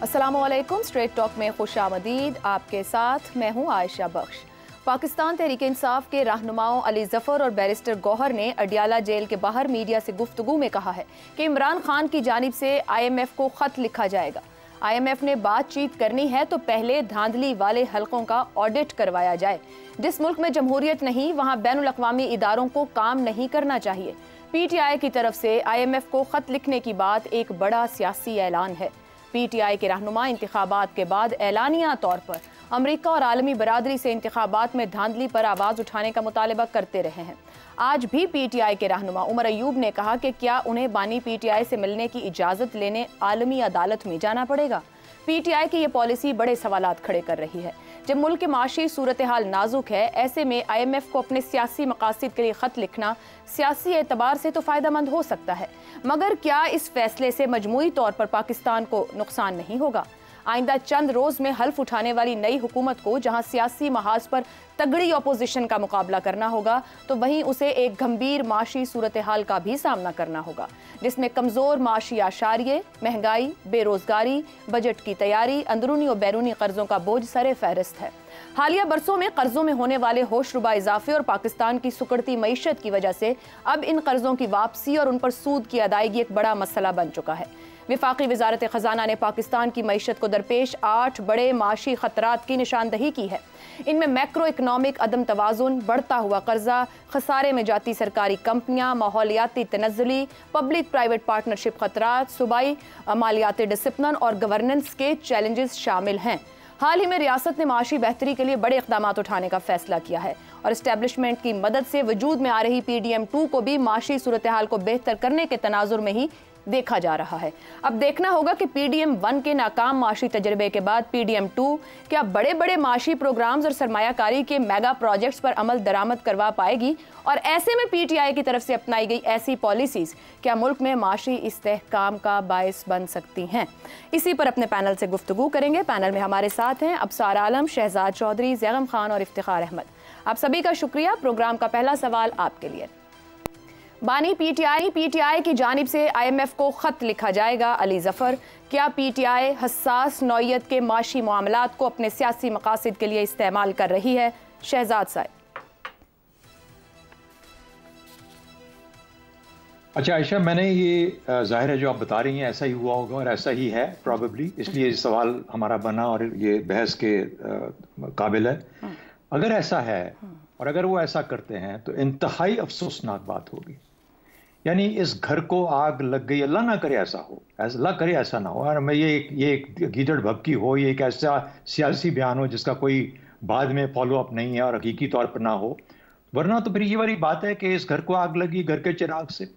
अस्सलामुअलैकुम। Straight talk में खुशामदीद। आपके साथ मैं हूं आयशा बख्श। पाकिस्तान तहरीक इंसाफ के रहनुमाओं अली जफर और बैरिस्टर गौहर ने अडियाला जेल के बाहर मीडिया से गुफ्तगू में कहा है कि इमरान खान की जानिब से IMF को खत लिखा जाएगा। IMF ने बातचीत करनी है तो पहले धांधली वाले हलकों का ऑडिट करवाया जाए। जिस मुल्क में जमहूरियत नहीं वहां बैनुल अक़वामी इदारों को काम नहीं करना चाहिए। PTI की तरफ से IMF को खत लिखने की बात एक बड़ा सियासी ऐलान है। PTI के रहनुमा इंतखाबात के बाद एलानिया तौर पर अमरीका और आलमी बरादरी से इंतखाबात में धांधली पर आवाज़ उठाने का मुतालबा करते रहे हैं। आज भी PTI के रहनुमा उमर अयूब ने कहा कि क्या उन्हें बानी PTI से मिलने की इजाज़त लेने आलमी अदालत में जाना पड़ेगा। PTI की ये पॉलिसी बड़े सवालात खड़े कर रही है। जब मुल्क की माशी सूरत हाल नाजुक है, ऐसे में IMF को अपने सियासी मकासद के लिए ख़त लिखना सियासी एतबार से तो फ़ायदेमंद हो सकता है, मगर क्या इस फैसले से मजमूई तौर पर पाकिस्तान को नुकसान नहीं होगा। आइंदा चंद रोज़ में हल्फ उठाने वाली नई हुकूमत को जहां सियासी महाज पर तगड़ी अपोजिशन का मुकाबला करना होगा, तो वहीं उसे एक गंभीर माशी सूरत हाल का भी सामना करना होगा, जिसमें कमज़ोर माशी आशारिये, महंगाई, बेरोज़गारी, बजट की तैयारी, अंदरूनी और बैरूनी कर्ज़ों का बोझ सरे फहरिस्त है। हालिया बरसों में कर्जों में होने वाले होशरुबा इजाफे और पाकिस्तान की सुकड़ती मईशत की वजह से अब इन कर्जों की वापसी और उन पर सूद की अदायगी एक बड़ा मसला बन चुका है। विफाकी वजारत खजाना ने पाकिस्तान की मईशत को दरपेश 8 बड़े माशी खतरात की निशानदही की है। इनमें मैक्रो इकनॉमिक अदम तवाजुन, बढ़ता हुआ कर्जा, खसारे में जाती सरकारी कंपनियां, माहौलियाती तनज़्ज़ुली, पब्लिक प्राइवेट पार्टनरशिप खतरात, सूबाई मालियाती डिसिप्लिन और गवर्नेंस के चैलेंजेस शामिल हैं। हाल ही में रियासत ने माशी बेहतरी के लिए बड़े इक़दाम उठाने का फैसला किया है और इस्टेब्लिशमेंट की मदद से वजूद में आ रही PDM2 को भी माशी सूरत हाल को बेहतर करने के तनाजुर में ही देखा जा रहा है। अब देखना होगा कि PDM1 के नाकाम माशी तजर्बे के बाद PDM2 क्या बड़े बड़े माशी प्रोग्राम्स और सरमायाकारी के मेगा प्रोजेक्ट्स पर अमल दरामद करवा पाएगी, और ऐसे में PTI की तरफ से अपनाई गई ऐसी पॉलिसीज क्या मुल्क में माशी इस्तेहकाम का बायस बन सकती हैं। इसी पर अपने पैनल से गुफ्तगू करेंगे। पैनल में हमारे साथ हैं अबसार आलम, शहजाद चौधरी, जैगम खान और इफ्तिखार अहमद। आप सभी का शुक्रिया। प्रोग्राम का पहला सवाल आपके लिए। बानी PTI की जानिब से IMF को ख़त लिखा जाएगा। अली जफर, क्या PTI हसास नौयत के माशी मामलात को अपने सियासी मकासद के लिए इस्तेमाल कर रही है। शहजाद साहब। अच्छा आयशा, मैंने ये जाहिर है जो आप बता रही हैं ऐसा ही हुआ होगा और ऐसा ही है प्रॉबेबली, इसलिए सवाल हमारा बना और ये बहस के काबिल है। अगर ऐसा है और अगर वो ऐसा करते हैं तो इंतहाई अफसोसनाक बात होगी। यानी इस घर को आग लग गई, अल्लाह ना करे ऐसा हो, अल्लाह करे ऐसा ना हो। और मैं ये गीदड़ भभकी हो, ये एक ऐसा सियासी बयान हो जिसका कोई बाद में फॉलो अप नहीं है और हकीकी तौर पर ना हो, वरना तो फिर ये वाली बात है कि इस घर को आग लगी घर के चिराग से।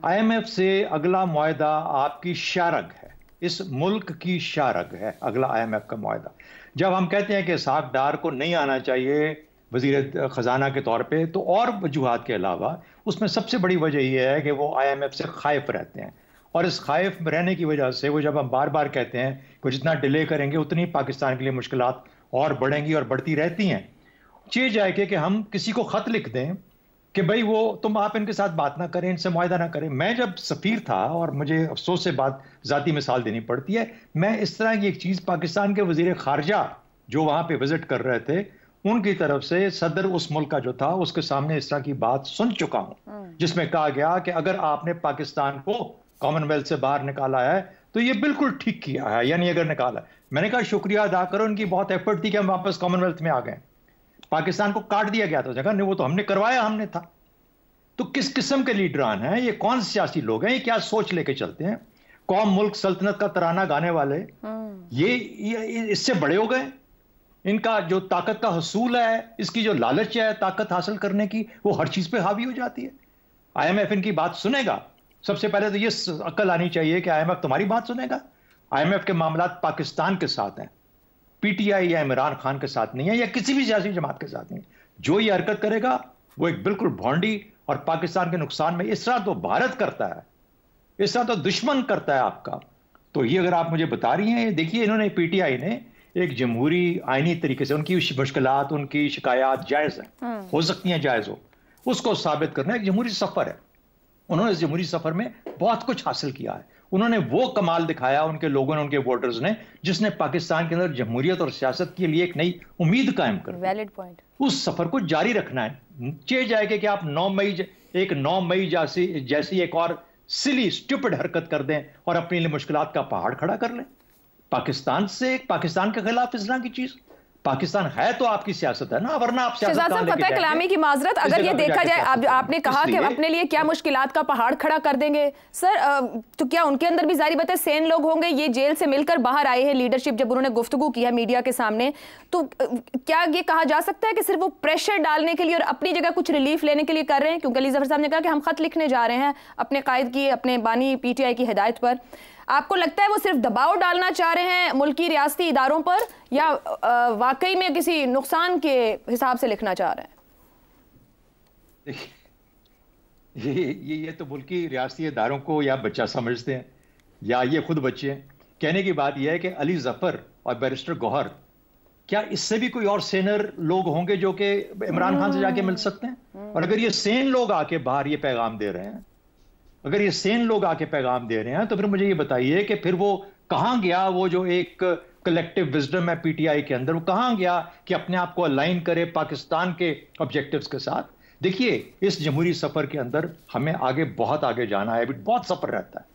IMF से अगला मुआहदा आपकी शारग है, इस मुल्क की शारग है अगला IMF का मुआहदा। जब हम कहते हैं कि इसहाक डार को नहीं आना चाहिए वज़ीर ख़जाना के तौर पे, तो और वजूहात के अलावा उसमें सबसे बड़ी वजह यह है कि वो IMF से खाइफ रहते हैं, और इस खाइफ में रहने की वजह से वो जब हम बार बार कहते हैं कि जितना डिले करेंगे उतनी पाकिस्तान के लिए मुश्किलात और बढ़ेंगी और बढ़ती रहती हैं। चीज़ है कि हम किसी को ख़त लिख दें कि भाई वो आप इनके साथ बात ना करें, इनसे मुआहदा ना करें। मैं जब सफ़ीर था, और मुझे अफसोस से बात ज़ाती मिसाल देनी पड़ती है, मैं इस तरह की एक चीज़ पाकिस्तान के वज़ीर ख़ारजा जो वहाँ पे विजिट कर रहे थे उनकी तरफ से सदर उस मुल्क का जो था उसके सामने इस तरह की बात सुन चुका हूं, जिसमें कहा गया कि अगर आपने पाकिस्तान को कॉमनवेल्थ से बाहर निकाला है तो ये बिल्कुल ठीक किया है, यानी अगर निकाला। मैंने कहा शुक्रिया अदा करो, उनकी बहुत एफर्ट थी कि हम वापस कॉमनवेल्थ में आ गए। पाकिस्तान को काट दिया गया था जगह नहीं, वो तो हमने करवाया, हमने था। तो किस किस्म के लीडरान हैं ये, कौन से सियासी लोग हैं, ये क्या सोच लेके चलते हैं। कौम मुल्क सल्तनत का तराना गाने वाले ये इससे बड़े हो गए। इनका जो ताकत का हसूल है, इसकी जो लालच है ताकत हासिल करने की, वो हर चीज पे हावी हो जाती है। IMF इनकी बात सुनेगा। सबसे पहले तो ये अक्ल आनी चाहिए कि IMF तुम्हारी बात सुनेगा। IMF के मामलात पाकिस्तान के साथ हैं, PTI या इमरान खान के साथ नहीं है, या किसी भी सियासी जमात के साथ नहीं। जो ये हरकत करेगा वो एक बिल्कुल भौंडी और पाकिस्तान के नुकसान में। इस तरह तो भारत करता है, इस तरह तो दुश्मन करता है आपका। तो ये अगर आप मुझे बता रही हैं, देखिए इन्होंने PTI ने एक जमहूरी आईनी तरीके से, उनकी मुश्किलात, उनकी शिकायत जायज़ है, हो सकती हैं जायज़ हो, उसको साबित करना एक जमहूरी सफ़र है। उन्होंने इस जमहूरी सफर में बहुत कुछ हासिल किया है। उन्होंने वो कमाल दिखाया उनके लोगों ने, उनके वोटर्स ने, जिसने पाकिस्तान के अंदर जमहूरियत और सियासत के लिए एक नई उम्मीद कायम कर दी। Valid point. उस सफर को जारी रखना है। चाहिए जाएगा कि आप 9 मई जैसी एक और सिली स्टूपिड हरकत कर दें और अपने लिए मुश्किलात का पहाड़ खड़ा कर लें। पाकिस्तान के खिलाफ इस तरह की चीज, पाकिस्तान है तो आपकी सियासत है ना, वरना आप सियासत शहजाद साहब, फतेह कलामी की माजरत, अगर ये देखा जाए, आपने कहा कि अपने लिए क्या मुश्किलात का पहाड़ खड़ा कर देंगे सर, तो क्या उनके अंदर भी जारी बात है सेन लोग होंगे? ये जेल से मिलकर बाहर आए हैं लीडरशिप, जब उन्होंने गुफ्तगू की है मीडिया के सामने, तो क्या ये कहा जा सकता है कि सिर्फ वो प्रेशर डालने के लिए और अपनी जगह कुछ रिलीफ लेने के लिए कर रहे हैं? क्योंकि अली जफर साहब ने कहा कि हम खत लिखने जा रहे हैं अपने कायद की, अपने बानी PTI की हिदायत पर। आपको लगता है वो सिर्फ दबाव डालना चाह रहे हैं मुल्की रियासती इदारों पर, या वाकई में किसी नुकसान के हिसाब से लिखना चाह रहे हैं? ये तो मुल्की रियासती इदारों को या बच्चा समझते हैं या ये खुद बच्चे हैं। कहने की बात यह है कि अली जफर और बैरिस्टर गौहर, क्या इससे भी कोई और सेनर लोग होंगे जो कि इमरान खान से जाके मिल सकते हैं? और अगर ये सेन लोग आके बाहर ये पैगाम दे रहे हैं, अगर ये सेन लोग आके पैगाम दे रहे हैं, तो फिर मुझे ये बताइए कि फिर वो कहां गया, वो जो एक कलेक्टिव विजडम है PTI के अंदर, वो कहां गया कि अपने आप को अलाइन करे पाकिस्तान के ऑब्जेक्टिव्स के साथ? देखिए, इस जमहूरी सफर के अंदर हमें बहुत आगे जाना है, अभी बहुत सफर रहता है।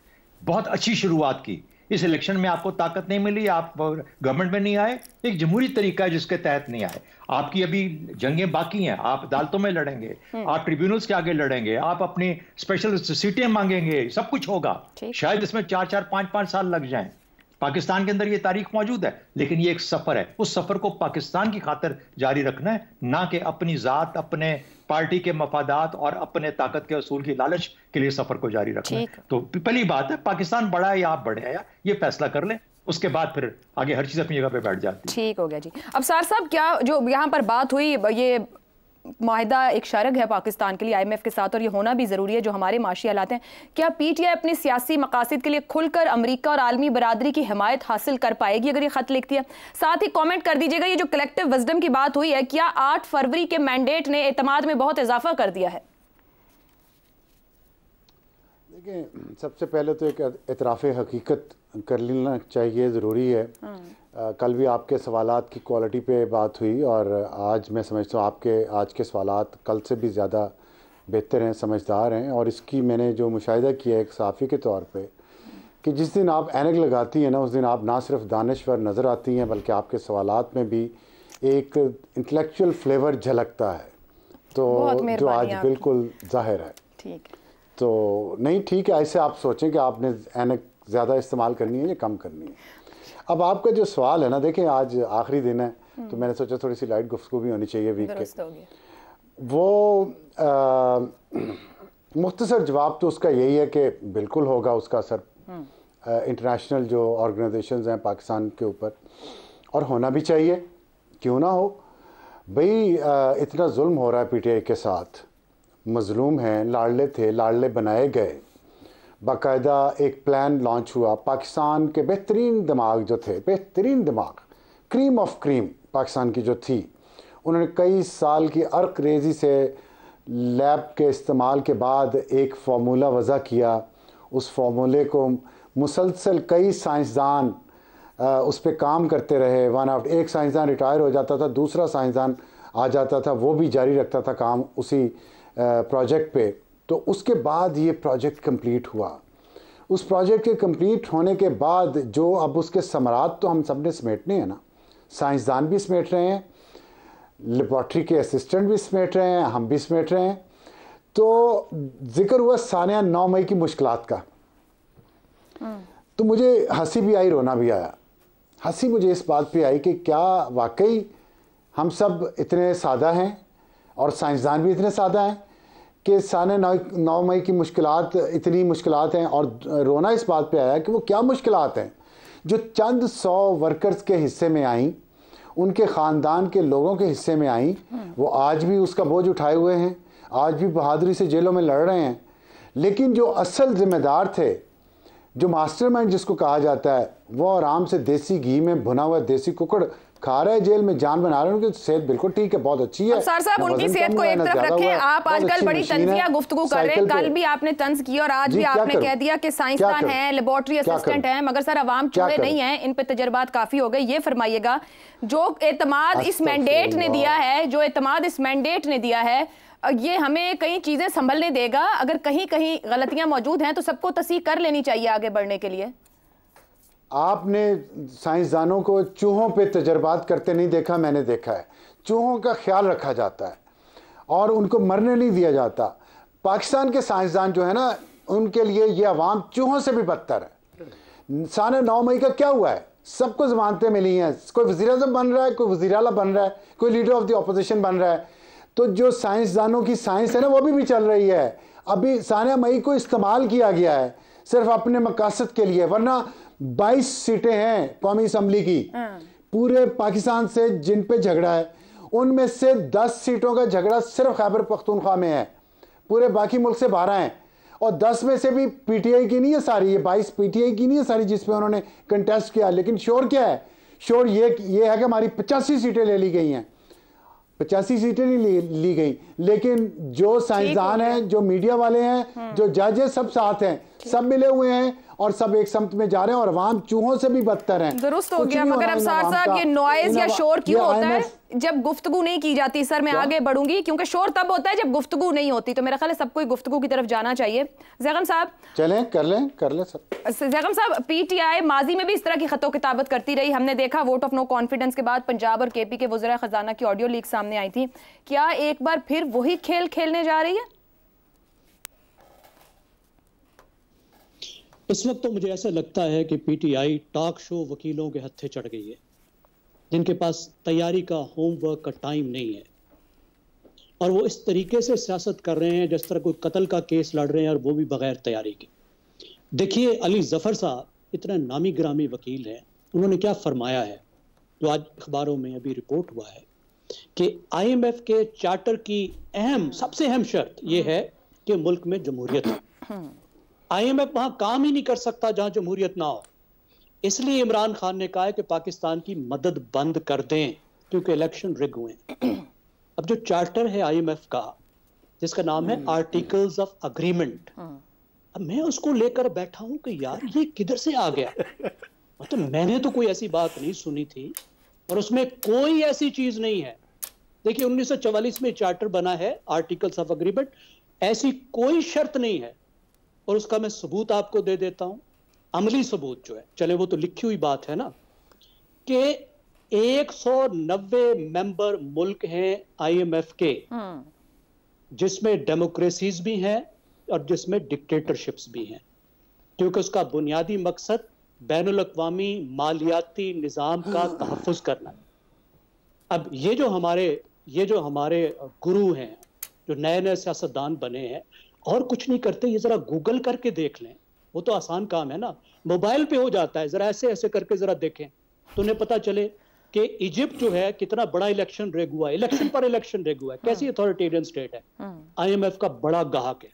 बहुत अच्छी शुरुआत की, इस इलेक्शन में आपको ताकत नहीं मिली, आप गवर्नमेंट में नहीं आए, एक जमहूरी तरीका है जिसके तहत नहीं आए। आपकी अभी जंगें बाकी हैं, आप अदालतों में लड़ेंगे, आप ट्रिब्यूनल्स के आगे लड़ेंगे, आप अपनी स्पेशल सीटें मांगेंगे, सब कुछ होगा। शायद इसमें 4-4, 5-5 साल लग जाएं। पाकिस्तान के अंदर ये तारीख मौजूद है, लेकिन ये एक सफर है। उस सफर को पाकिस्तान की खातिर जारी रखना है, ना कि अपनी जात, अपने पार्टी के मफादात और अपने ताकत के असूल की लालच के लिए सफर को जारी रखना है। तो पहली बात है, पाकिस्तान बड़ा है या आप बड़े हैं, ये फैसला कर लें, उसके बाद फिर आगे हर चीज अपनी जगह पे बैठ जाती है। ठीक हो गया जी। अब सार साहब, क्या जो यहाँ पर बात हुई, ये माहिदा एक शारग है पाकिस्तान के लिए IMF के साथ, और ये होना भी ज़रूरी है जो हमारे माशी हालात हैं। क्या PTI अपने सियासी मकासद के लिए खुलकर अमेरिका और आलमी बरादरी की हिमायत हासिल कर पाएगी अगर ये खत लिखती है? साथ ही कमेंट कर दीजिएगा, ये जो कलेक्टिव विजडम की बात हुई है, क्या 8 फरवरी के मैंडेट ने एतमाद में बहुत इजाफा कर दिया है? देखिए, सबसे पहले तो एक इतराफ़ हकीकत कर लेना चाहिए, ज़रूरी है। कल भी आपके सवालात की क्वालिटी पे बात हुई, और आज मैं समझता हूँ आपके आज के सवालात कल से भी ज़्यादा बेहतर हैं, समझदार हैं। और इसकी मैंने जो मुशाहिदा किया एक सहाफ़ी के तौर पे, कि जिस दिन आप ऐनक लगाती हैं ना, उस दिन आप ना सिर्फ दानिश्वर नज़र आती हैं, बल्कि आपके सवालात में भी एक इंटेलेक्चुअल फ्लेवर झलकता है, तो जो आज बिल्कुल ज़ाहिर है। ठीक, तो नहीं, ठीक है, ऐसे आप सोचें कि आपने ऐनक ज़्यादा इस्तेमाल करनी है या कम करनी है। अब आपका जो सवाल है ना, देखें आज आखिरी दिन है, तो मैंने सोचा थोड़ी सी लाइट गुफ्तगू भी होनी चाहिए वीक के। वो मुख्तसर जवाब तो उसका यही है कि बिल्कुल होगा उसका असर इंटरनेशनल जो ऑर्गेनाइजेशंस हैं पाकिस्तान के ऊपर, और होना भी चाहिए, क्यों ना हो भाई। इतना जुल्म हो रहा है PTI के साथ, मजलूम हैं, लाडले थे, लाडले बनाए गए, बाकायदा एक प्लान लॉन्च हुआ। पाकिस्तान के बेहतरीन दिमाग जो थे, बेहतरीन दिमाग, क्रीम ऑफ क्रीम पाकिस्तान की जो थी, उन्होंने कई साल की अर्क रेजी से लैब के इस्तेमाल के बाद एक फार्मूला वज़ा किया। उस फार्मूले को मुसलसल कई साइंसदान उस पर काम करते रहे। वन आफ्टर एक साइंसदान रिटायर हो जाता था, दूसरा साइंसदान आ जाता था, वो भी जारी रखता था काम उसी प्रोजेक्ट पे। तो उसके बाद ये प्रोजेक्ट कंप्लीट हुआ। उस प्रोजेक्ट के कंप्लीट होने के बाद जो अब उसके समरात तो हम सब ने समेटने हैं ना, साइंसदान भी समेट रहे हैं, लेबॉर्ट्री के असिस्टेंट भी समेट रहे हैं, हम भी समेट रहे हैं। तो जिक्र हुआ सानिया 9 मई की मुश्किलात का, तो मुझे हंसी भी आई, रोना भी आया। हंसी मुझे इस बात पे आई कि क्या वाकई हम सब इतने सादा हैं और साइंसदान भी इतने सादा हैं कि साने 9 मई की मुश्किलात इतनी मुश्किलात हैं। और रोना इस बात पे आया कि वो क्या मुश्किलात हैं जो चंद 100 वर्कर्स के हिस्से में आईं, उनके ख़ानदान के लोगों के हिस्से में आईं। वो आज भी उसका बोझ उठाए हुए हैं, आज भी बहादुरी से जेलों में लड़ रहे हैं। लेकिन जो असल ज़िम्मेदार थे, जो मास्टरमाइंड जिसको कहा जाता है, वो आराम से देसी घी में भुना हुआ देसी कुकड़ खा रहे हैं जेल में, जान बना रहे हैं, उनकी सेहत बिल्कुल ठीक है, बहुत अच्छी है। सर साहब उनकी सेहत को एक तरफ रखें, आप आजकल बड़ी तंजिया गुफ्तगू कर रहे हैं, कल भी आपने तंज की और आज भी आपने कह दिया कि साइंसदान हैं, लेबोरेटरी असिस्टेंट हैं, मगर सर अवाम चूहे नहीं हैं, इन पे तजर्बात काफी हो गए। ये फरमाइएगा, जो एतमाद इस मैंडेट ने दिया है, जो एतमाद इस मैंडेट ने दिया है, ये हमें कई चीजें संभलने देगा? अगर कहीं कहीं गलतियां मौजूद हैं तो सबको तस्दीक कर लेनी चाहिए आगे बढ़ने के लिए। आपने साइंसदानों को चूहों पे तजर्बात करते नहीं देखा, मैंने देखा है। चूहों का ख्याल रखा जाता है और उनको मरने नहीं दिया जाता। पाकिस्तान के साइंसदान जो है ना, उनके लिए ये अवाम चूहों से भी बदतर है। साने 9 मई का क्या हुआ है? सबको जमानतें मिली हैं, कोई वज़ीर-ए-आज़म बन रहा है, कोई वज़ीर आला बन रहा है, कोई लीडर ऑफ द ऑपोजिशन बन रहा है। तो जो साइंसदानों की साइंस है ना, वो भी चल रही है। अभी साने मई को इस्तेमाल किया गया है सिर्फ अपने मकासद के लिए, वरना 22 सीटें हैं कौमी असम्बली की पूरे पाकिस्तान से जिन पे झगड़ा है, उनमें से 10 सीटों का झगड़ा सिर्फ खैबर पख्तूनख्वा में है, पूरे बाकी मुल्क से 12 हैं। और 10 में से भी पीटीआई की नहीं है सारी, ये 22 पीटीआई की नहीं है सारी जिसपे उन्होंने कंटेस्ट किया। लेकिन शोर क्या है? शोर ये है कि हमारी 85 सीटें ले ली गई हैं। 85 सीटें नहीं ली गई, लेकिन जो साइंसदान हैं, जो मीडिया वाले हैं, जो जज हैं, सब साथ हैं, सब मिले हुए हैं और सब एक समत में जा रहे हैं और अवाम चूहों से भी बदतर हैं। दुरुस्त हो गया। मगर अब साहब ये नॉइज या शोर क्यों होता है जब गुफ्तगू नहीं की जाती? सर मैं आगे बढ़ूंगी, क्योंकि शोर तब होता है जब गुफ्तगू नहीं होती। तो मेरा ख्याल है सबको गुफ्तगू की तरफ जाना चाहिए। ज़ैगम साहब चलें, कर लें सब। ज़ैगम साहब, पीटीआई माजी में भी इस तरह की खतो किताबत करती रही। हमने देखा वोट ऑफ नो कॉन्फिडेंस के बाद पंजाब और केपी के वज़ीर खजाना की ऑडियो लीक सामने आई थी। क्या एक बार फिर वही खेल खेलने जा रही है? इस वक्त तो मुझे ऐसा लगता है कि पीटीआई टॉक शो वकीलों के हत्थे चढ़ गई है, जिनके पास तैयारी का, होमवर्क का टाइम नहीं है, और वो इस तरीके से सियासत कर रहे हैं जैस तरह कोई कत्ल का केस लड़ रहे हैं, और वो भी बगैर तैयारी के। देखिए अली जफर साहब इतना नामी ग्रामी वकील हैं, उन्होंने क्या फरमाया है जो आज अखबारों में अभी रिपोर्ट हुआ है कि IMF के चार्टर की सबसे अहम शर्त यह है कि मुल्क में जमहूरियत हो। IMF वहां काम ही नहीं कर सकता जहां जमहूरियत ना हो। इसलिए इमरान खान ने कहा है कि पाकिस्तान की मदद बंद कर दें क्योंकि इलेक्शन रिग हुए। अब जो चार्टर है IMF का, जिसका नाम है आर्टिकल्स ऑफ अग्रीमेंट, अब मैं उसको लेकर बैठा हूं कि यार ये किधर से आ गया। मतलब मैंने तो कोई ऐसी बात नहीं सुनी थी और उसमें कोई ऐसी चीज नहीं है। देखिए 1944 में चार्टर बना है, आर्टिकल्स ऑफ अग्रीमेंट, ऐसी कोई शर्त नहीं है। और उसका मैं सबूत आपको दे देता हूं, अमली सबूत जो है, चले वो तो लिखी हुई बात है ना, कि 190 मेंबर मुल्क हैं IMF के, जिसमें डेमोक्रेसीज भी हैं और जिसमें डिक्टेटरशिप्स भी हैं, क्योंकि उसका बुनियादी मकसद बैनुल अक़वामी मालियाती निज़ाम का तहफ़्फ़ुज़ करना है। अब ये जो हमारे गुरु हैं, जो नए नए सियासतदान बने हैं, और कुछ नहीं करते, ये जरा गूगल करके देख लें, वो तो आसान काम है ना, मोबाइल पे हो जाता है, जरा ऐसे ऐसे करके जरा देखें तो उन्हें पता चले कि इजिप्ट जो है कितना बड़ा इलेक्शन रेग हुआ है, इलेक्शन पर इलेक्शन रेग हुआ है, कैसी अथॉरिटेरियन स्टेट है, IMF का बड़ा गाहक है।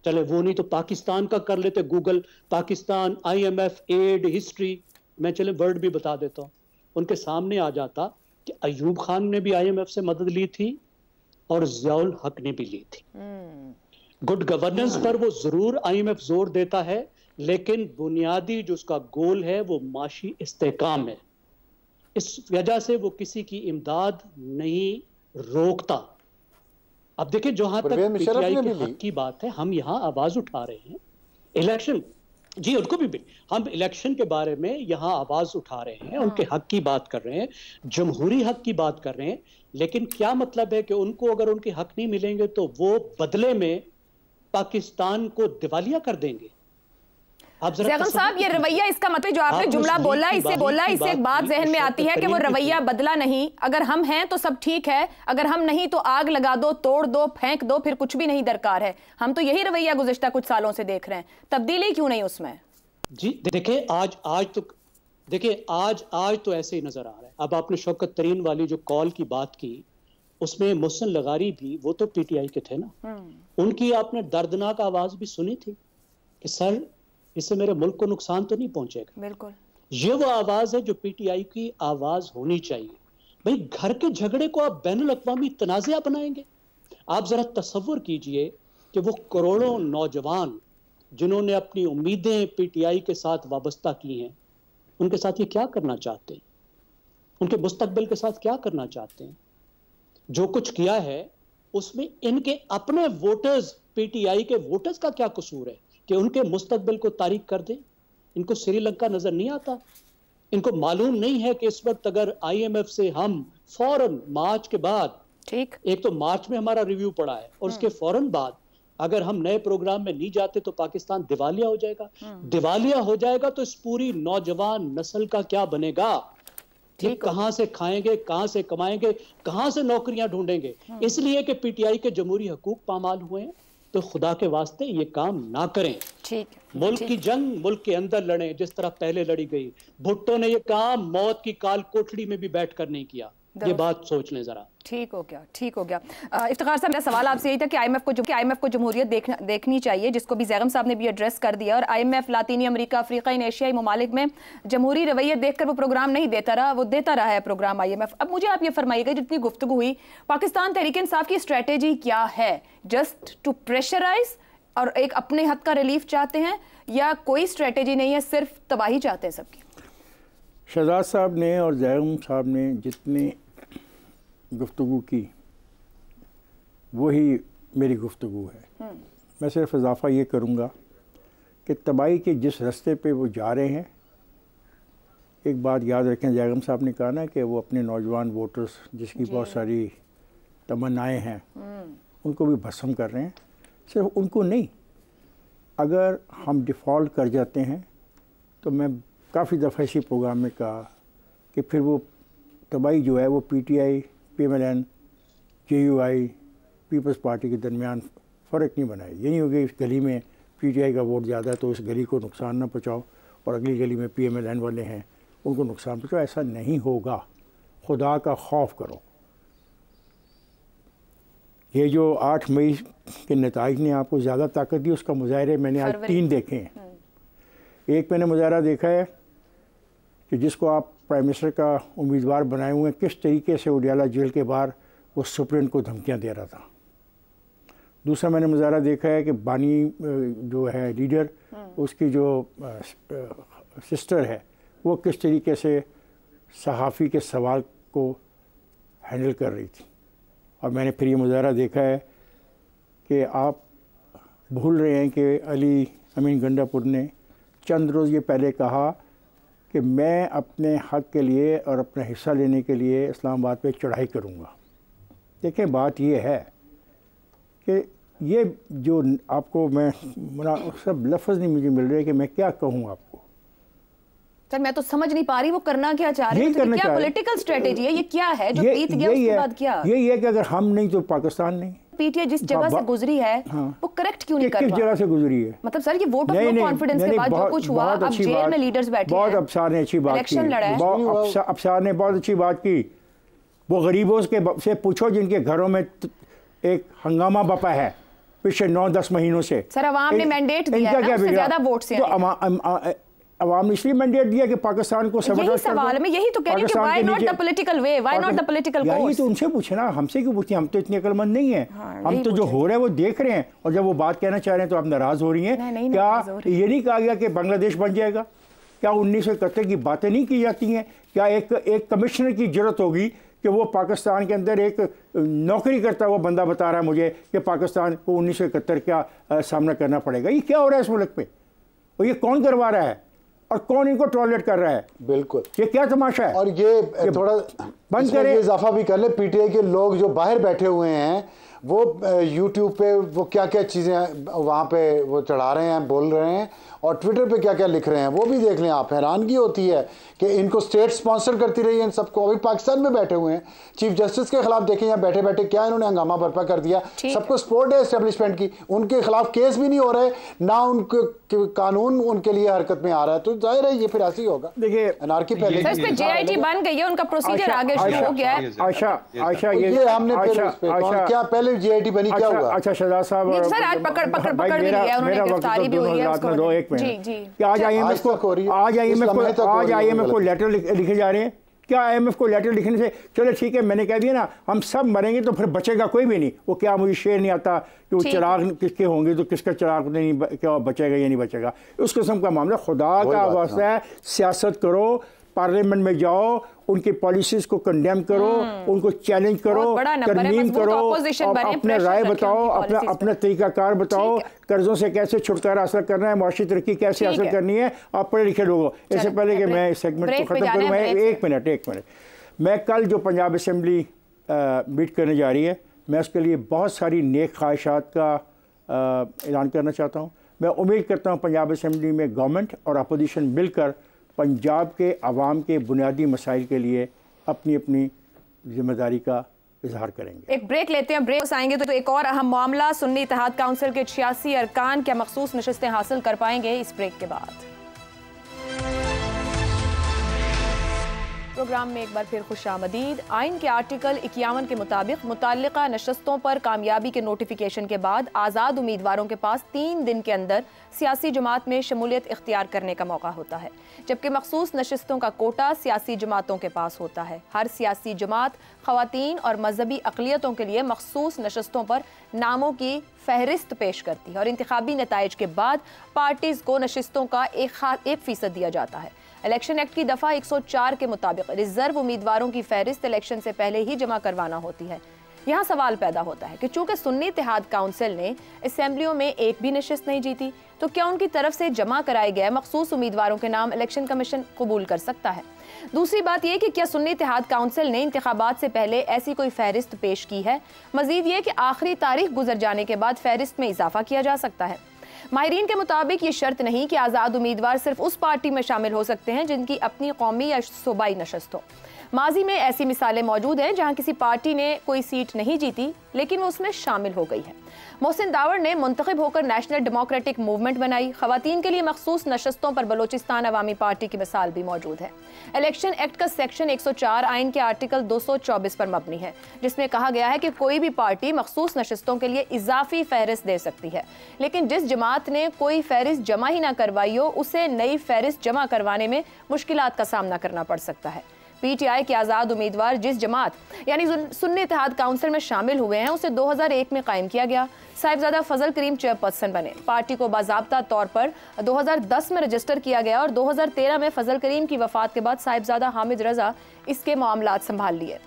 चले वो नहीं तो पाकिस्तान का कर लेते, Google Pakistan IMF aid history, मैं चले वर्ड भी बता देता हूँ, उनके सामने आ जाता कि अयूब खान ने भी IMF से मदद ली थी और ज़ियाउल हक ने भी ली थी। गुड गवर्नेंस पर वो जरूर IMF जोर देता है, लेकिन बुनियादी जो उसका गोल है वो माशी इस्तेकाम है। इस वजह से वो किसी की इमदाद नहीं रोकता। अब देखिए जहां तक पीटीआई के हक की बात है, हम यहाँ आवाज उठा रहे हैं, इलेक्शन जी उनको भी हम इलेक्शन के बारे में यहाँ आवाज उठा रहे हैं, उनके हक की बात कर रहे हैं, जमहूरी हक की बात कर रहे हैं, लेकिन क्या मतलब है कि उनको अगर उनके हक नहीं मिलेंगे तो वो बदले में पाकिस्तान को दिवालिया कर देंगे। ज़ैगम साहब ये रवैया, इसका मतलब जो आपने जुमला बोला, इससे एक बात जहन में आती है कि वो रवैया बदला नहीं। अगर हम हैं तो सब ठीक है, अगर हम नहीं तो आग लगा दो, तोड़ दो, फेंक दो, फिर कुछ भी नहीं दरकार है। हम तो यही रवैया गुज़िश्ता कुछ सालों से देख रहे हैं, तब्दीली क्यों नहीं उसमें? जी देखिए आज तो ऐसे ही नजर आ रहा है। अब आपने शौकत तरीन वाली जो कॉल की बात की, उसमें मोहसिन लगारी भी, वो तो पीटीआई के थे ना, उनकी आपने दर्दनाक आवाज भी सुनी थी कि सर इससे मेरे मुल्क को नुकसान तो नहीं पहुंचेगा। बिल्कुल, ये वो आवाज है जो पीटीआई की आवाज होनी चाहिए। भाई घर के झगड़े को आप बैनुल अक़वामी तनाज़ा बनाएंगे? आप जरा तसव्वुर कीजिए कि वो करोड़ों नौजवान जिन्होंने अपनी उम्मीदें पीटीआई के साथ वाबस्ता की हैं, उनके साथ ये क्या करना चाहते हैं? उनके मुस्तकबिल के साथ क्या करना चाहते हैं? जो कुछ किया है उसमें इनके अपने वोटर्स, पीटीआई के वोटर्स का क्या कसूर है कि उनके मुस्तकबिल को तारीख कर दें? इनको श्रीलंका नजर नहीं आता? इनको मालूम नहीं है कि इस वक्त अगर आईएमएफ से हम फौरन मार्च के बाद, ठीक, एक तो मार्च में हमारा रिव्यू पड़ा है और उसके फौरन बाद अगर हम नए प्रोग्राम में नहीं जाते तो पाकिस्तान दिवालिया हो जाएगा। दिवालिया हो जाएगा तो इस पूरी नौजवान नस्ल का क्या बनेगा? ये कहां से खाएंगे, कहां से कमाएंगे, कहां से नौकरियां ढूंढेंगे? इसलिए कि पीटीआई के जमहूरी हकूक पामाल हुए हैं, तो खुदा के वास्ते ये काम ना करें। ठीक, मुल्क की जंग मुल्क के अंदर लड़ें जिस तरह पहले लड़ी गई। भुट्टो ने ये काम मौत की काल कोठड़ी में भी बैठ कर नहीं किया। ये बात सोच लें जरा। ठीक हो गया, ठीक हो गया। इफ्तिखार साहब, मेरा सवाल आपसे यही था कि आईएमएफ को जमहूरियत देखनी चाहिए, जिसको भी ज़ैगम साहब ने भी एड्रेस कर दिया, और आईएमएफ लातीनी अमेरिका, अफ्रीका, इन एशियाई ममालिक में जमहूरी रवैया देखकर वो प्रोग्राम नहीं देता रहा, वो देता रहा है प्रोग्राम आईएमएफ। अब मुझे आप ये फरमाइएगा, जितनी गुफ्तगू हुई, पाकिस्तान तहरीक इंसाफ की स्ट्रेटेजी क्या है? जस्ट टू प्रेशराइज और एक अपने हद का रिलीफ चाहते हैं, या कोई स्ट्रेटेजी नहीं है, सिर्फ तबाही चाहते हैं सबकी? शहजाद साहब ने और ज़ैगम साहब ने जितनी गुफ्तगू की वही मेरी गुफ्तगू है। मैं सिर्फ इजाफ़ा ये करूँगा कि तबाही के जिस रास्ते पे वो जा रहे हैं, एक बात याद रखें, ज़ैगम साहब ने कहा ना कि वो अपने नौजवान वोटर्स जिसकी बहुत सारी तमन्नाएं हैं उनको भी भस्म कर रहे हैं। सिर्फ उनको नहीं, अगर हम डिफ़ॉल्ट कर जाते हैं तो मैं काफ़ी दफ़ा इसी प्रोग्राम में कहा कि फिर वो तबाही जो है वो पीटीआई, पीएमएलएन, जेयूआई, पीपल्स पार्टी के दरमियान फ़र्क नहीं बनाए। ये नहीं होगा इस गली में पीटीआई का वोट ज़्यादा है तो उस गली को नुकसान ना पहुँचाओ, और अगली गली में पीएमएलएन वाले हैं उनको नुकसान पहुँचाओ। ऐसा नहीं होगा। खुदा का खौफ करो। ये जो 8 मई के नताइज ने आपको ज़्यादा ताकत दी, उसका मुजाहरे मैंने आज 3 देखे हैं। एक मैंने मुजाहरा देखा है कि जिसको आप प्राइम मिनिस्टर का उम्मीदवार बनाए हुए हैं, किस तरीके से अडियाला जेल के बाहर वो सुप्रीम को धमकियां दे रहा था। दूसरा मैंने मुजाहरा देखा है कि बानी जो है लीडर, उसकी जो सिस्टर है, वो किस तरीके से सहाफ़ी के सवाल को हैंडल कर रही थी। और मैंने फिर ये मुजाहरा देखा है कि आप भूल रहे हैं कि अली अमीन गंडापुर ने चंद रोज़ ये पहले कहा कि मैं अपने हक़ के लिए और अपना हिस्सा लेने के लिए इस्लामाबाद पे चढ़ाई करूँगा। देखें, बात ये है कि ये जो आपको मैं सब लफ्ज़ नहीं मुझे मिल रहे कि मैं क्या कहूँ आपको। सर, मैं तो समझ नहीं पा रही वो करना क्या चाह रहे हैं। तो क्या पॉलिटिकल स्ट्रेटेजी है? ये क्या है जो बीत गया उसके बाद क्या? यही है कि अगर हम नहीं तो पाकिस्तान नहीं। पीटीआई जिस जगह से गुजरी है वो करेक्ट क्यों नहीं कर किस जगह से गुजरी है? मतलब सर, ये वोट ऑफ नो कॉन्फिडेंस के बाद जो कुछ हुआ, अब जेल में लीडर्स बैठे हैं, बहुत अफसार ने अच्छी बात की, इलेक्शन लड़ा है, अफसार ने बहुत अच्छी बात की। वो गरीबों से पूछो जिनके घरों में एक हंगामा बपा है पिछले 9-10 महीनों से। सर, अवाम ने मैंडेट दिया है ना, उससे ज्यादा वोट से अवाम ने इसलिए मैंडेट दिया कि पाकिस्तान को यही सवाल है। मैं यही तो कह रही हूं कि why not the political way, why not the political course? यही तो उनसे पूछना, हमसे क्यों पूछती हैं? हम तो इतने अक्लमंद नहीं हैं। हम तो जो हो रहा है वो देख रहे हैं, और जब वो बात कहना चाह रहे हैं तो आप नाराज हो रही हैं। क्या ये नहीं कहा गया कि बांग्लादेश बन जाएगा? क्या 1971 की बातें नहीं की जाती हैं? क्या एक कमिश्नर की जरूरत होगी कि वो पाकिस्तान के अंदर एक नौकरी करता हुआ बंदा बता रहा है मुझे कि पाकिस्तान को 1971 का सामना करना पड़ेगा? ये क्या हो रहा है इस मुल्क पे, और ये कौन करवा रहा है, और कौन इनको टॉयलेट कर रहा है? बिल्कुल, ये क्या तमाशा है? और ये थोड़ा बंद करें, इजाफा भी कर ले। पीटीआई के लोग जो बाहर बैठे हुए हैं वो यूट्यूब पे वो क्या क्या चीज़ें वहाँ पे वो चढ़ा रहे हैं, बोल रहे हैं, और ट्विटर पे क्या क्या लिख रहे हैं वो भी देख लें आप। हैरानगी होती है कि इनको स्टेट स्पॉन्सर करती रही है इन सबको। अभी पाकिस्तान में बैठे हुए हैं, चीफ जस्टिस के खिलाफ देखें यहाँ बैठे बैठे क्या इन्होंने हंगामा बर्पा कर दिया। सबको सपोर्ट है एस्टेब्लिशमेंट की, उनके खिलाफ केस भी नहीं हो रहे, ना उनके कानून उनके लिए हरकत में आ रहा है, तो जाहिर है ये फिर ऐसे ही होगा। देखिए, अनारकी पहले जेआईटी बन गई है, उनका प्रोसीजर आगे शुरू हो गया है। आशा ये हमने क्या पहले जेआईटी बनी, क्या हुआ? अच्छा शहजाद साहब, सर आज पकड़ भी लिया है उन्होंने, गिरफ्तारी भी हुई है उसको। एक मिनट, आज आईएमएफ को लेटर लिखे जा रहे हैं क्या IMF को लेटर लिखने से चलो ठीक है मैंने कह दिया ना हम सब मरेंगे तो फिर बचेगा कोई भी नहीं, वो क्या मुझे शेर नहीं आता कि वो चिराग किसके होंगे तो किसका चिराग नहीं क्या बचेगा या नहीं बचेगा, उस किस्म का मामला। खुदा का वास्ता है सियासत करो, पार्लियामेंट में जाओ, उनकी पॉलिसीज को कंडेम करो, उनको चैलेंज करो, तरमीम करो, अपने राय बताओ, अपना तरीकाकार बताओ, कर्जों से कैसे छुटकारा हासिल करना है, माशी तरक्की कैसे हासिल करनी है। आप पढ़े लिखे लोगों, इससे पहले कि मैं इस सेगमेंट को ख़त्म करूँ, मैं एक मिनट मैं कल जो पंजाब असम्बली मीट करने जा रही है, मैं उसके लिए बहुत सारी नेक ख्वाहिशात का ऐलान करना चाहता हूँ। मैं उम्मीद करता हूँ पंजाब असम्बली में गवर्नमेंट और अपोजिशन मिलकर पंजाब के आवाम के बुनियादी मसाइल के लिए अपनी अपनी जिम्मेदारी का इजहार करेंगे। एक ब्रेक लेते हैं, ब्रेक आएंगे तो एक और अहम मामला, सुन्नी इत्तेहाद काउंसिल के 86 अरकान क्या मखसूस नशिस्तें हासिल कर पाएंगे, इस ब्रेक के बाद। प्रोग्राम में एक बार फिर खुशामदीद। आइन के आर्टिकल 51 के मुताबिक मुतल्लिका नशस्तों पर कामयाबी के नोटिफिकेशन के बाद आज़ाद उम्मीदवारों के पास 3 दिन के अंदर सियासी जमात में शमूलियत इख्तियार करने का मौका होता है, जबकि मखसूस नशस्तों का कोटा सियासी जमातों के पास होता है। हर सियासी जमात खवातीन और मजहबी अक़लियतों के लिए मखसूस नशस्तों पर नामों की फहरिस्त पेश करती है और इंतखाबी नताइज के बाद पार्टीज़ को नशस्तों का 1% दिया जाता है। इलेक्शन एक्ट की दफ़ा 104 के मुताबिक रिजर्व उम्मीदवारों की फहरिस्त इलेक्शन से पहले ही जमा करवाना होती है। यहाँ सवाल पैदा होता है कि चूंकि सुन्नी इत्तेहाद काउंसिल ने असेंबलियों में एक भी नशिस्त नहीं जीती, तो क्या उनकी तरफ से जमा कराए गए मखसूस उम्मीदवारों के नाम इलेक्शन कमीशन कबूल कर सकता है? दूसरी बात यह कि क्या सुन्नी इत्तेहाद काउंसिल ने इंतखाबात से पहले ऐसी कोई फहरिस्त पेश की है? मजीद ये कि आखिरी तारीख गुजर जाने के बाद फहरिस्त में इजाफा किया जा सकता है। माहिरीन के मुताबिक ये शर्त नहीं कि आज़ाद उम्मीदवार सिर्फ उस पार्टी में शामिल हो सकते हैं जिनकी अपनी कौमी या सूबाई नशस्त हो। माजी में ऐसी मिसालें मौजूद हैं जहां किसी पार्टी ने कोई सीट नहीं जीती लेकिन वो उसमें शामिल हो गई है। मोहसिन दावर ने मुंतखब होकर नेशनल डेमोक्रेटिक मूवमेंट बनाई। खवातीन के लिए मखसूस नशस्तों पर बलोचिस्तान अवामी पार्टी की मिसाल भी मौजूद है। इलेक्शन एक्ट का सेक्शन 104 आइन के आर्टिकल 224 पर मबनी है, जिसमें कहा गया है कि कोई भी पार्टी मखसूस नशस्तों के लिए इजाफी फहरिस्त दे सकती है, लेकिन जिस जमात ने कोई फहरिस्त जमा ही ना करवाई हो उसे नई फहरिस्त जमा करवाने में मुश्किलात का सामना करना पड़ सकता है। PTI के आज़ाद उम्मीदवार जिस जमात यानी सुन्नी इत्तेहाद काउंसिल में शामिल हुए हैं उसे 2001 में कायम किया गया। साहिबजादा फजल करीम चेयरपर्सन बने। पार्टी को बाज़ाब्ता तौर पर 2010 में रजिस्टर किया गया और 2013 में फजल करीम की वफात के बाद साहिबजादा हामिद रजा इसके मामलात संभाल लिए।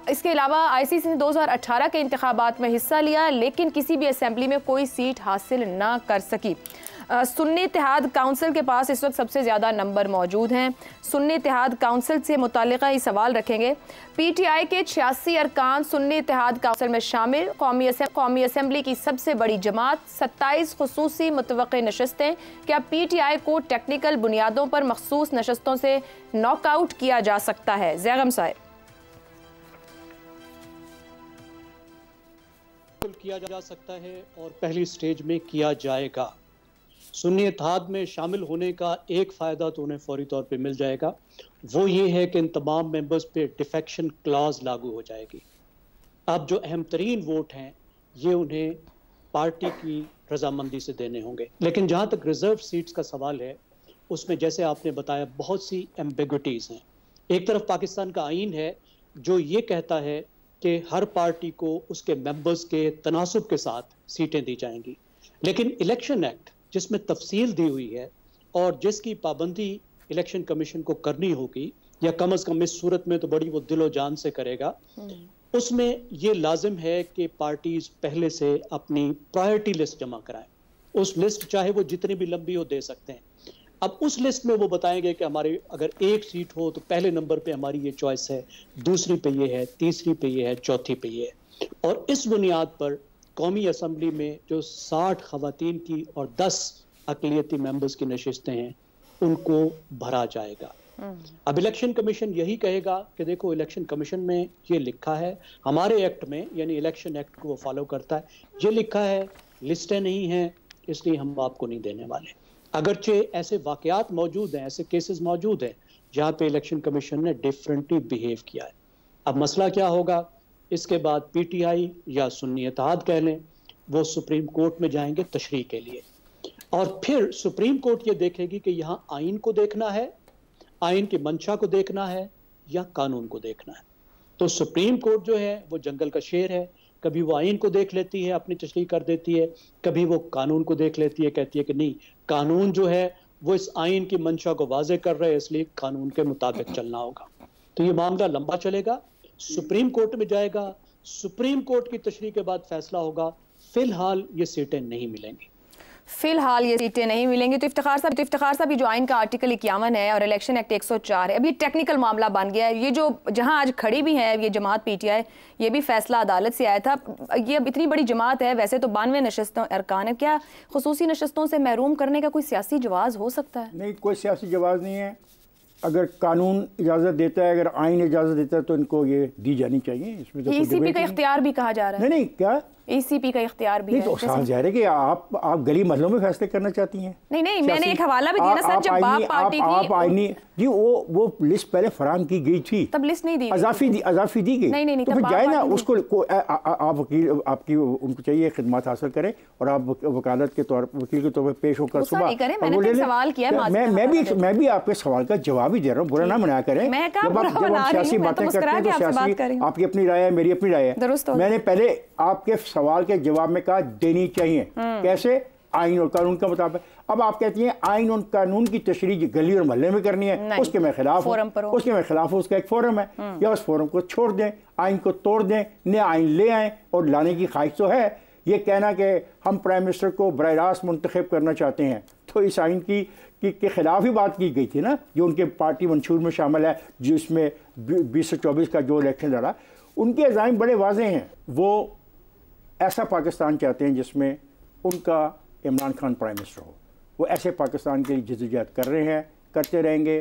इसके अलावा ICC ने 2018 के इंतखाबात में हिस्सा लिया लेकिन किसी भी असेंबली में कोई सीट हासिल ना कर सकी। सुन्नी इत्तेहाद काउंसिल के पास इस वक्त सबसे ज़्यादा नंबर मौजूद हैं। सुन्नी इत्तेहाद काउंसिल से मुताल्लिक़ ही सवाल रखेंगे। PTI के 86 अरकान सुन्नी इत्तेहाद काउंसिल में शामिल। कौमी असम्बली की सबसे बड़ी जमात, 27 खुसूसी मुतवक्की नशस्तें। क्या PTI को टेक्निकल बुनियादों पर मखसूस नशस्तों से नॉकआउट किया जा सकता है? ज़ैगम साहब। किया जा सकता है और पहली स्टेज में किया जाएगा। सुन्नी इत्तेहाद में शामिल होने का एक फ़ायदा तो उन्हें फौरी तौर पे मिल जाएगा, वो ये है कि इन तमाम मेंबर्स पे डिफेक्शन क्लॉज लागू हो जाएगी। अब जो अहम तरीन वोट हैं ये उन्हें पार्टी की रजामंदी से देने होंगे। लेकिन जहाँ तक रिजर्व सीट्स का सवाल है उसमें जैसे आपने बताया बहुत सी एम्बिग्विटीज़ हैं। एक तरफ पाकिस्तान का आइन है जो ये कहता है कि हर पार्टी को उसके मेंबर्स के तनासुब के साथ सीटें दी जाएंगी, लेकिन इलेक्शन एक्ट जिसमें तफसील दी हुई है और जिसकी पाबंदी इलेक्शन कमीशन को करनी होगी या कम अज़ कम इस सूरत में तो बड़ी वो दिलो जान से करेगा, उसमें ये लाजिम है कि पार्टीज पहले से अपनी प्रायोरिटी लिस्ट जमा कराएं। उस लिस्ट चाहे वो जितनी भी लंबी हो दे सकते हैं। अब उस लिस्ट में वो बताएंगे कि हमारी अगर एक सीट हो तो पहले नंबर पे हमारी ये चॉइस है, दूसरी पे ये है, तीसरी पे ये है, चौथी पे ये है। और इस बुनियाद पर कौमी असम्बली में जो 60 खवातीन की और 10 अक़लियती मेंबर्स की नशिस्तें हैं उनको भरा जाएगा। अब इलेक्शन कमीशन यही कहेगा कि देखो इलेक्शन कमीशन में ये लिखा है, हमारे एक्ट में यानी इलेक्शन एक्ट को वो फॉलो करता है, ये लिखा है, लिस्टें नहीं हैं इसलिए हम आपको नहीं देने वाले। अगरचे ऐसे वाक़यात मौजूद हैं, ऐसे केसेस मौजूद हैं जहाँ पे इलेक्शन कमीशन ने डिफरेंटली बिहेव किया है। अब मसला क्या होगा, इसके बाद PTI या सुन्नी इत्तेहाद कह लें वो सुप्रीम कोर्ट में जाएंगे तशरीह के लिए और फिर सुप्रीम कोर्ट ये देखेगी कि यहाँ आइन को देखना है, आइन की मंशा को देखना है या कानून को देखना है। तो सुप्रीम कोर्ट जो है वो जंगल का शेर है, कभी वो आइन को देख लेती है, अपनी तशरीह कर देती है, कभी वो कानून को देख लेती है, कहती है कि नहीं, कानून जो है वो इस आइन की मंशा को वाजे कर रहा है, इसलिए कानून के मुताबिक चलना होगा। तो ये मामला लंबा चलेगा, सुप्रीम कोर्ट में जाएगा, सुप्रीम कोर्ट की तशरीह के बाद फैसला होगा। फिलहाल ये सीटें नहीं मिलेंगी, फिलहाल ये सीटें नहीं मिलेंगी। तो इफ्तिखार साहब, ये जो आइन का आर्टिकल 51 है और इलेक्शन एक्ट 104 है, अब ये टेक्निकल मामला बन गया है। ये जो जहां आज खड़ी भी है ये जमात PTI, ये भी फैसला अदालत से आया था। ये अब इतनी बड़ी जमात है, वैसे तो 92 नशस्तों अरकान है, क्या खुसूसी नशस्तों से महरूम करने का कोई सियासी जवाज़ हो सकता है? नहीं, कोई सियासी जवाज़ नहीं है। अगर कानून इजाज़त देता है, अगर आइन इजाज़त देता है तो इनको ये दी जानी चाहिए। इसमें तो ECP का इख्तियार भी कहा जा रहा है। नहीं, क्या ECP का इख्तियार भी है। तो साफ ज़ाहिर है कि आप गली महलों में फैसले करना चाहती हैं। नहीं, मैंने एक हवाला भी दिया ना सर, जब बाप पार्टी थी आप आईनी जी वो लिस्ट पहले फराहम की गई थी, तब लिस्ट नहीं दी, अजाफी दी गई। नहीं, तो फिर जाए ना उसको, आप वकील आपकी उनको चाहिए खिदमत हासिल करें और आप वकालत के तौर वकील के तौर पर पेश होकर सुबह सवाल किया। मैं भी आपके सवाल का जवाब ही दे रहा हूँ, बुरा ना मना करें। जब हम सियासी बातें करते हैं तो सियासी आपकी अपनी राय है, मेरी अपनी राय है। मैंने पहले आपके सवाल के जवाब में कहा देनी चाहिए, कैसे? आइन और कानून का मुताबिक। अब आप कहती हैं आइन और कानून की तशरीह गली और मोहल्ले में करनी है, उसके मैं खिलाफ हूं, उसका एक फोरम है, या उस फोरम को छोड़ दें, आइन को तोड़ दें, नया आइन ले आएं। और लाने की ख्वाहिश तो है। ये कहना कि हम प्राइम मिनिस्टर को बराह रास्त मुंतखब करना चाहते हैं, तो इस आइन के खिलाफ ही बात की गई थी ना, जो उनके पार्टी मंशूर में शामिल है, जिसमें 2024 का जो इलेक्शन लड़ा, उनके अज़ाइम बड़े वाज़ेह हैं। वो ऐसा पाकिस्तान चाहते हैं जिसमें उनका इमरान खान प्राइम मिनिस्टर हो। वो ऐसे पाकिस्तान के लिए जद्दोजहद कर रहे हैं, करते रहेंगे।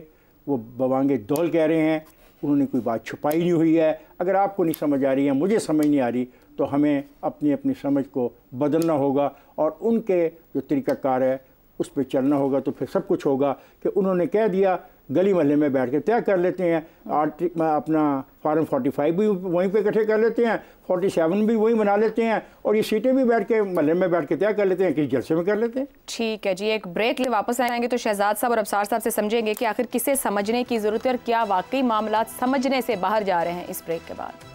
वो बवांगे दौल कह रहे हैं, उन्होंने कोई बात छुपाई नहीं हुई है। अगर आपको नहीं समझ आ रही है, मुझे समझ नहीं आ रही, तो हमें अपनी समझ को बदलना होगा और उनके जो तरीक़ाकार है उस पर चलना होगा। तो फिर सब कुछ होगा कि उन्होंने कह दिया, गली महल्ले में बैठ के तय कर लेते हैं। अपना फॉर्म 45 भी वहीं पे इकट्ठे कर लेते हैं, 47 भी वहीं बना लेते हैं, और ये सीटें भी बैठ के महल्ले में बैठ के तय कर लेते हैं, किसी जलसे में कर लेते हैं। ठीक है जी, एक ब्रेक ले वापस आएंगे तो शहजाद साहब और अबसार साहब से समझेंगे कि आखिर किसे समझने की ज़रूरत है और क्या वाकई मामला समझने से बाहर जा रहे हैं। इस ब्रेक के बाद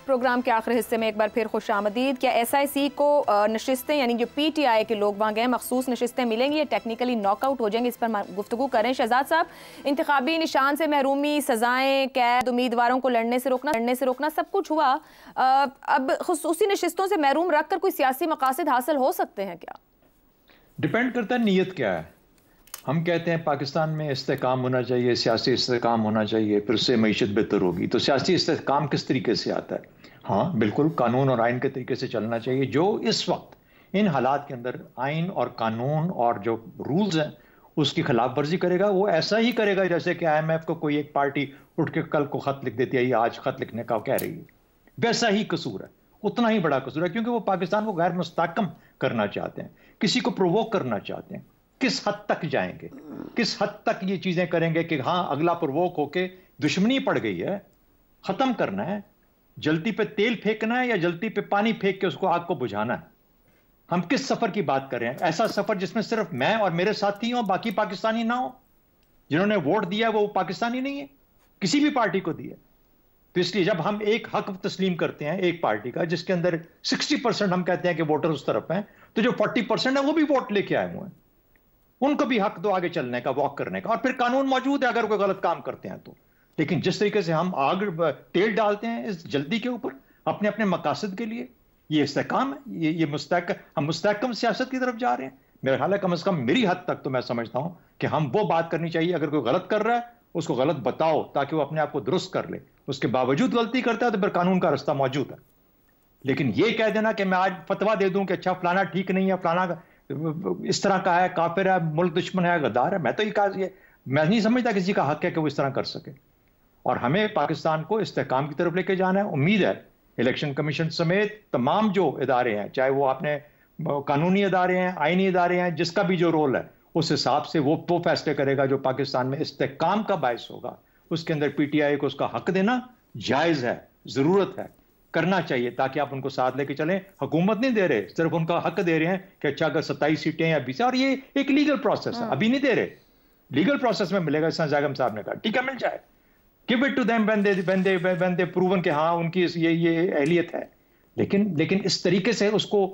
प्रोग्राम के आखिरी हिस्से में एक बार फिर खुशामदीद। क्या SIC को नशिस्तें, यानी जो PTI के लोग वहाँ गए, मखसूस नशिस्तें मिलेंगी या टेक्निकली नॉकआउट हो जाएंगे? इस पर गुफ्तगू करें। शहजाद साहब, इंतखाबी निशान से महरूमी, सजाएं, कैद, उम्मीदवारों को लड़ने से रोकना सब कुछ हुआ। अब खुसूसी नशिस्तों से महरूम रख कर कोई सियासी मकासद हासिल हो सकते हैं क्या? डिपेंड करता है नीयत क्या है। हम कहते हैं पाकिस्तान में इस्तेकाम होना चाहिए, सियासी इस्तेकाम होना चाहिए, फिर उससे मईशत बेहतर होगी। तो सियासी इस्तेकाम किस तरीके से आता है? हाँ, बिल्कुल कानून और आइन के तरीके से चलना चाहिए। जो इस वक्त इन हालात के अंदर आइन और कानून और जो रूल्स हैं उसकी खिलाफ वर्जी करेगा, वो ऐसा ही करेगा जैसे कि IMF को कोई एक पार्टी उठ के कल को खत लिख देती है, ये आज खत लिखने का कह रही है। वैसा ही कसूर है, उतना ही बड़ा कसूर है, क्योंकि वो पाकिस्तान को गैर मुस्तहकम करना चाहते हैं, किसी को प्रोवोक करना चाहते हैं। किस हद तक जाएंगे, किस हद तक ये चीजें करेंगे कि हाँ अगला प्रोवोक होके दुश्मनी पड़ गई है, खत्म करना है, जल्दी पे तेल फेंकना है या जल्दी पे पानी फेंक के उसको आग को बुझाना है? हम किस सफर की बात कर रहे हैं? ऐसा सफर जिसमें सिर्फ मैं और मेरे साथी हो, बाकी पाकिस्तानी ना हो? जिन्होंने वोट दिया वो पाकिस्तानी नहीं है, किसी भी पार्टी को दिया। तो इसलिए जब हम एक हक तस्लीम करते हैं एक पार्टी का जिसके अंदर 60% हम कहते हैं कि वोटर उस तरफ हैं, तो जो 40% है वो भी वोट लेके आए हुए हैं, उनको भी हक दो आगे चलने का, वॉक करने का। और फिर कानून मौजूद है अगर कोई गलत काम करते हैं तो। लेकिन जिस तरीके से हम आग तेल डालते हैं इस जल्दी के ऊपर अपने अपने मकासद के लिए, ये इस्तेकाम है, ये हम मुस्तहकम सियासत की तरफ जा रहे हैं। मेरा ख्याल है कम से कम मेरी हद तक तो मैं समझता हूं कि हम वो बात करनी चाहिए, अगर कोई गलत कर रहा है उसको गलत बताओ ताकि वो अपने आप को दुरुस्त कर ले। उसके बावजूद गलती करता है तो फिर कानून का रास्ता मौजूद है। लेकिन ये कह देना कि मैं आज फतवा दे दूं कि अच्छा फलाना ठीक नहीं है, फलाना इस तरह का है, काफिर है, मुल्क दुश्मन है, गद्दार है, मैं नहीं समझता किसी का हक है कि वो इस तरह कर सके। और हमें पाकिस्तान को इस्तेकाम की तरफ लेके जाना है। उम्मीद है इलेक्शन कमीशन समेत तमाम जो इदारे हैं, चाहे वो आपने कानूनी इदारे हैं, आईनी इदारे हैं, जिसका भी जो रोल है उस हिसाब से वो फैसले करेगा जो पाकिस्तान में इस्तेकाम का बायस होगा। उसके अंदर PTI को उसका हक देना जायज़ है, ज़रूरत है, करना चाहिए ताकि आप उनको साथ लेके चलें। हुकूमत नहीं दे रहे, सिर्फ उनका हक दे रहे हैं कि अच्छा अगर 27 सीटें या 20, और ये एक लीगल प्रोसेस है, अभी नहीं दे रहे, लीगल प्रोसेस में मिलेगा। जागम साहब ने कहा ठीक है मिल जाए, give it to them when they proven कि हाँ उनकी ये अहलियत है। लेकिन इस तरीके से उसको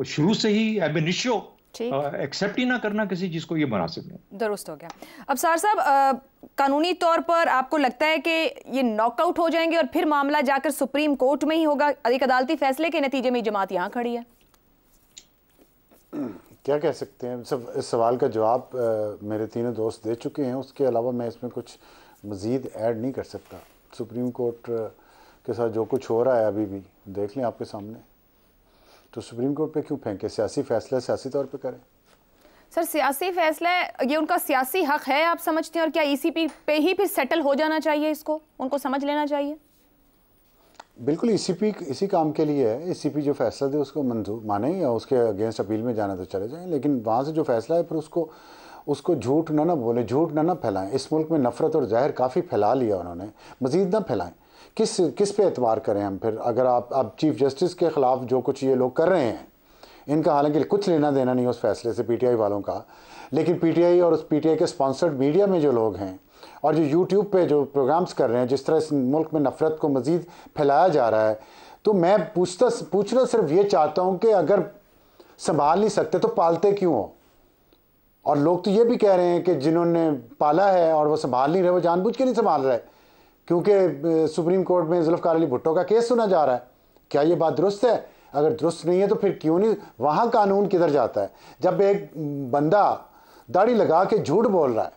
शुरू से ही एब इनिशियो एक्सेप्ट ही ना करना किसी चीज को, ये बना सकते। दुरुस्त हो गया। अब सार साहब, कानूनी तौर पर आपको लगता है कि ये नॉकआउट हो जाएंगे और फिर मामला जाकर सुप्रीम कोर्ट में ही होगा? एक अदालती फैसले के नतीजे में जमात यहाँ खड़ी है। क्या कह सकते हैं, सब इस सवाल का जवाब मेरे तीनों दोस्त दे चुके हैं। उसके अलावा मैं इसमें कुछ मज़ीद ऐड नहीं कर सकता। सुप्रीम कोर्ट के साथ जो कुछ हो रहा है अभी भी देख लें आपके सामने, तो सुप्रीम कोर्ट पे क्यों फेंके? सियासी फैसला सियासी तौर पे करें। सर सियासी फैसला ये उनका सियासी हक है आप समझते हैं, और क्या ईसीपी पे ही फिर सेटल हो जाना चाहिए? इसको उनको समझ लेना चाहिए। बिल्कुल ईसीपी इसी काम के लिए है। ईसीपी जो फैसला दे उसको मंजूर माने या उसके अगेंस्ट अपील में जाना तो चले जाएं, लेकिन वहाँ से जो फैसला है फिर उसको झूठ ना बोले, झूठ ना फैलाएं। इस मुल्क में नफरत और जहर काफ़ी फैला लिया उन्होंने, मज़ीद ना फैलाएं। किस पे एतबार करें हम फिर? अगर आप चीफ जस्टिस के ख़िलाफ़ जो कुछ ये लोग कर रहे हैं, इनका हालांकि कुछ लेना देना नहीं उस फैसले से पीटीआई वालों का, लेकिन पीटीआई और उस पीटीआई के स्पॉन्सर्ड मीडिया में जो लोग हैं और जो यूट्यूब पे जो प्रोग्राम्स कर रहे हैं, जिस तरह इस मुल्क में नफरत को मज़ीद फैलाया जा रहा है, तो मैं पूछना सिर्फ ये चाहता हूँ कि अगर संभाल नहीं सकते तो पालते क्यों हो? और लोग तो ये भी कह रहे हैं कि जिन्होंने पाला है और वो संभाल नहीं रहे, वो जानबूझ के नहीं संभाल रहे, क्योंकि सुप्रीम कोर्ट में जुल्फ़िकार अली भुट्टो का केस सुना जा रहा है। क्या ये बात दुरुस्त है? अगर दुरुस्त नहीं है तो फिर क्यों नहीं? वहाँ कानून किधर जाता है? जब एक बंदा दाढ़ी लगा के झूठ बोल रहा है,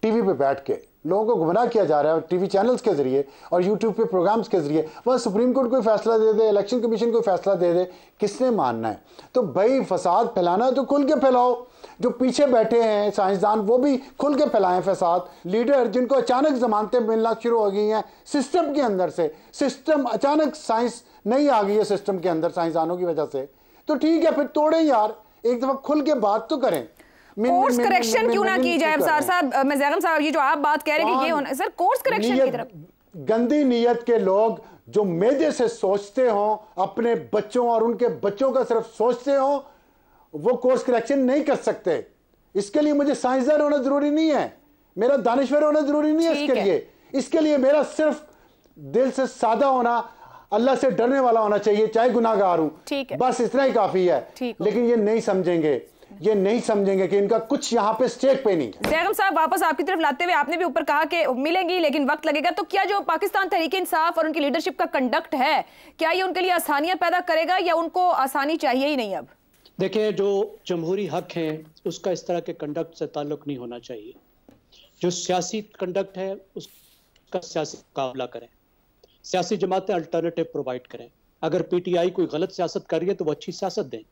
टीवी पे बैठ के लोगों को गुमराह किया जा रहा है टीवी चैनल्स के जरिए और यूट्यूब पे प्रोग्राम्स के जरिए, वह सुप्रीम कोर्ट कोई फैसला दे दे, इलेक्शन कमीशन कोई फैसला दे दे, किसने मानना है? तो भाई फसाद फैलाना है तो खुल के फैलाओ। जो पीछे बैठे हैं साइंसदान वो भी खुल के फैलाएं फसाद। लीडर जिनको अचानक जमानतें मिलना शुरू हो गई हैं सिस्टम के अंदर से, सिस्टम अचानक साइंस नहीं आ गई है सिस्टम के अंदर साइंसदानों की वजह से, तो ठीक है फिर तोड़ें यार, एक दफा खुल के बात तो करें। कोर्स करेक्शन क्यों ना की जाए? अफसार साहब, मैं ज़ैगम साहब, ये जो आप बात कह रहे हैं कि ये होना, सर कोर्स करेक्शन की तरफ गंदी नीयत के लोग जो मेदे से सोचते हो, अपने बच्चों और उनके बच्चों का सिर्फ सोचते हो, वो कोर्स करेक्शन नहीं कर सकते। इसके लिए मुझे साइंसदान होना जरूरी नहीं है, मेरा दानिश्वर होना जरूरी नहीं है। इसके लिए मेरा सिर्फ दिल से सादा होना, अल्लाह से डरने वाला होना चाहिए, चाहे गुनाहगार हूं, बस इतना ही काफी है। लेकिन ये नहीं समझेंगे कि इनका कुछ यहाँ पे स्टेक पे नहीं। ज़ैगम साहब, वापस आपकी तरफ लाते हुए, आपने भी ऊपर कहा कि मिलेंगी लेकिन वक्त लगेगा, तो क्या जो पाकिस्तान तहरीक इंसाफ और उनकी लीडरशिप का कंडक्ट है, क्या ये उनके लिए आसानियां पैदा करेगा या उनको आसानी चाहिए ही नहीं? अब देखिए, जो जमहूरी हक है उसका इस तरह के कंडक्ट से ताल्लुक नहीं होना चाहिए। जो सियासी कंडक्ट है उसका सियासी मुकाबला करें, सियासी जमातें अल्टरनेटिव प्रोवाइड करें। अगर पीटीआई कोई गलत सियासत कर रही है तो वो अच्छी सियासत दें,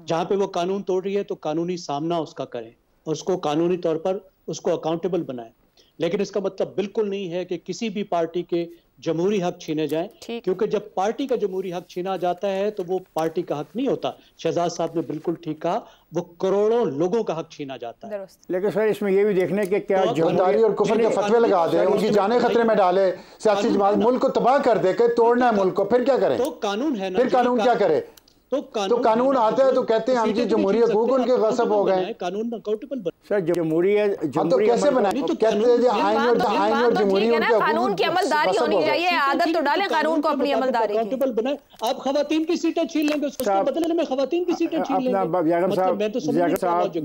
जहां पे वो कानून तोड़ रही है तो कानूनी सामना उसका करें और उसको कानूनी तौर पर उसको अकाउंटेबल बनाएं। लेकिन इसका मतलब बिल्कुल नहीं है कि किसी भी पार्टी के जमहूरी हक छीने जाएं, क्योंकि जब पार्टी का जमहूरी हक छीना जाता है तो वो पार्टी का हक नहीं होता। शहजाद साहब ने बिल्कुल ठीक कहा, वो करोड़ों लोगों का हक छीना जाता है। लेकिन सर इसमें ये भी देखने के क्या जमदारी और कुफर के फतवे लगा दे, उनकी जाने खतरे में डाले, सियासी जमात मुल्क को तबाह कर दे, तोड़ना है मुल्क को, फिर क्या करें? तो कानून है ना, फिर कानून क्या करे? तो कानून आता है तो कहते हैं हम जी जमहूरी हकूक उनके गसब हो गए। कानून अकाउंटेबल सर जमहूरियत तो कैसे बनाए? तो कहते हैं आईन और जमहूरी कानून की अमलदारी होनी चाहिए, आदत तो डालें कानून को अपनी अमलदारी अकाउंटेबल बनाए। आप खवातीन की सीटें छीन लेंगे, उसके बदले में खवातीन की सीटें छीन लेंगे।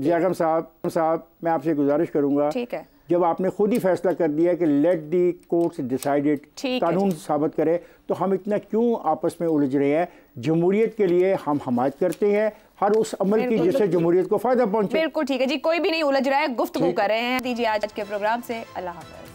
ज़ैगम साहब, मैं आपसे गुजारिश करूंगा, ठीक है, जब आपने खुद ही फैसला कर दिया कि लेट दी कोर्ट्स डिसाइडेड, कानून साबित करे, तो हम इतना क्यों आपस में उलझ रहे हैं? जमहूरियत के लिए हम हमायत करते हैं हर उस अमल की जिससे जमहूरियत को फायदा पहुंचे। बिल्कुल ठीक है जी, कोई भी नहीं उलझ रहा है, गुफ्तगू कर रहे हैं। दीजिए आज के प्रोग्राम से, अल्लाह हाफ़िज़।